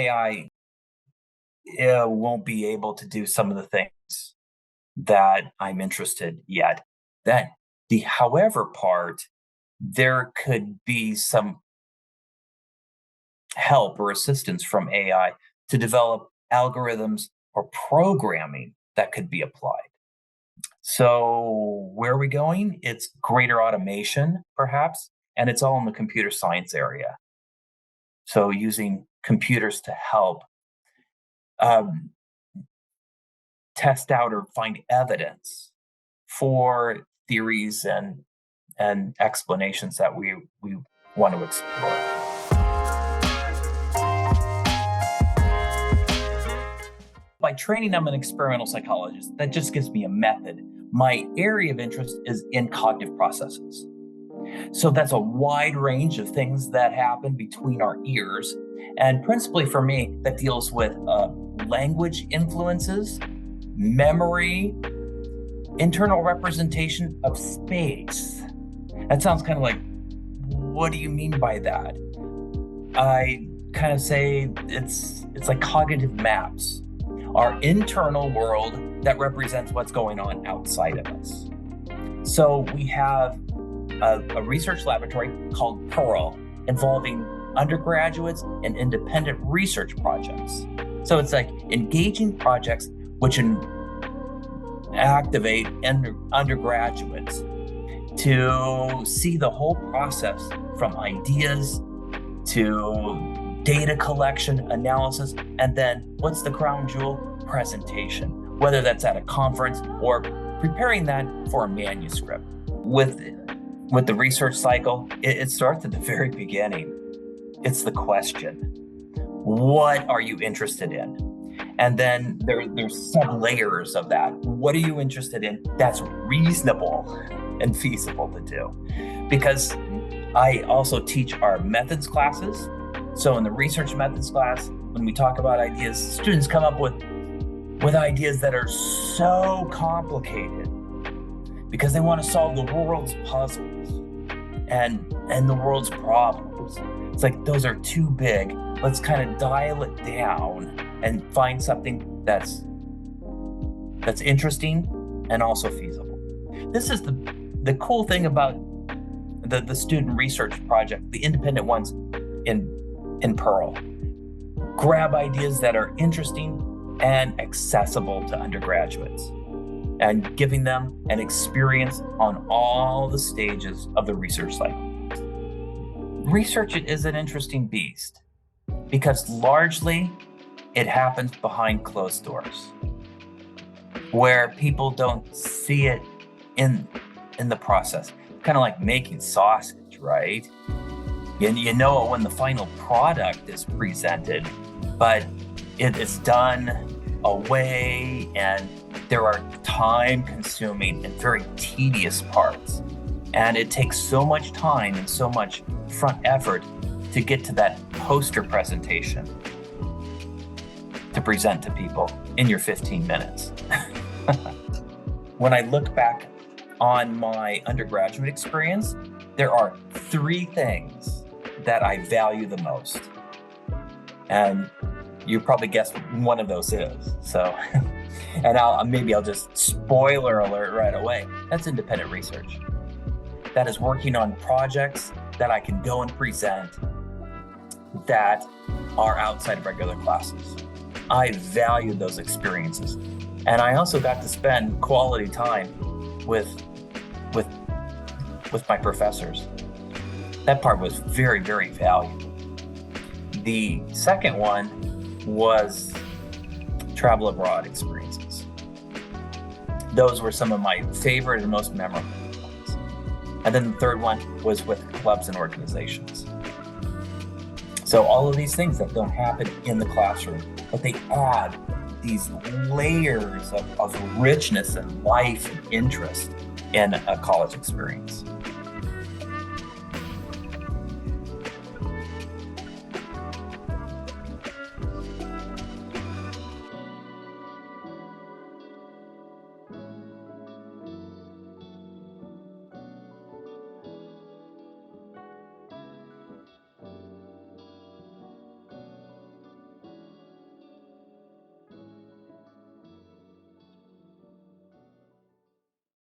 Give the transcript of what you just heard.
AI won't be able to do some of the things that I'm interested yet. Then the however part, there could be some help or assistance from AI to develop algorithms or programming that could be applied. So where are we going? It's greater automation, perhaps, and it's all in the computer science area. So using computers to help um, test out or find evidence for theories and explanations that we want to explore. By training, I'm an experimental psychologist. That just gives me a method. My area of interest is in cognitive processes. So that's a wide range of things that happen between our ears. And principally for me, that deals with language influences, memory, internal representation of space. That sounds kind of like, what do you mean by that? I kind of say it's like cognitive maps. Our internal world that represents what's going on outside of us. So we have a research laboratory called Pearl involving undergraduates and independent research projects. So it's like engaging projects which activate undergraduates to see the whole process from ideas to data collection, analysis, and then what's the crown jewel? Presentation, whether that's at a conference or preparing that for a manuscript. With the research cycle, it starts at the very beginning. It's the question, what are you interested in? And then there's sub layers of that. What are you interested in that's reasonable and feasible to do? Because I also teach our methods classes. So in the research methods class, when we talk about ideas, students come up with ideas that are so complicated because they want to solve the world's puzzles and the world's problems. It's like, those are too big. Let's kind of dial it down and find something that's interesting and also feasible. This is the cool thing about the student research project, the independent ones in Pearl. Grab ideas that are interesting and accessible to undergraduates and giving them an experience on all the stages of the research cycle. Research is an interesting beast because largely it happens behind closed doors where people don't see it in the process. Kind of like making sausage, right? You know it when the final product is presented, but it is done away and there are time-consuming and very tedious parts. And it takes so much time and so much front effort to get to that poster presentation to present to people in your 15 minutes. When I look back on my undergraduate experience, there are 3 things that I value the most. And you probably guessed what one of those is. So, and I'll just spoiler alert right away. That's independent research. That is working on projects that I can go and present that are outside of regular classes. I value those experiences. And I also got to spend quality time with my professors. That part was very, very valuable. The second one was travel abroad experiences. Those were some of my favorite and most memorable ones. And then the third one was with clubs and organizations. So all of these things that don't happen in the classroom, but they add these layers of richness and life and interest in a college experience.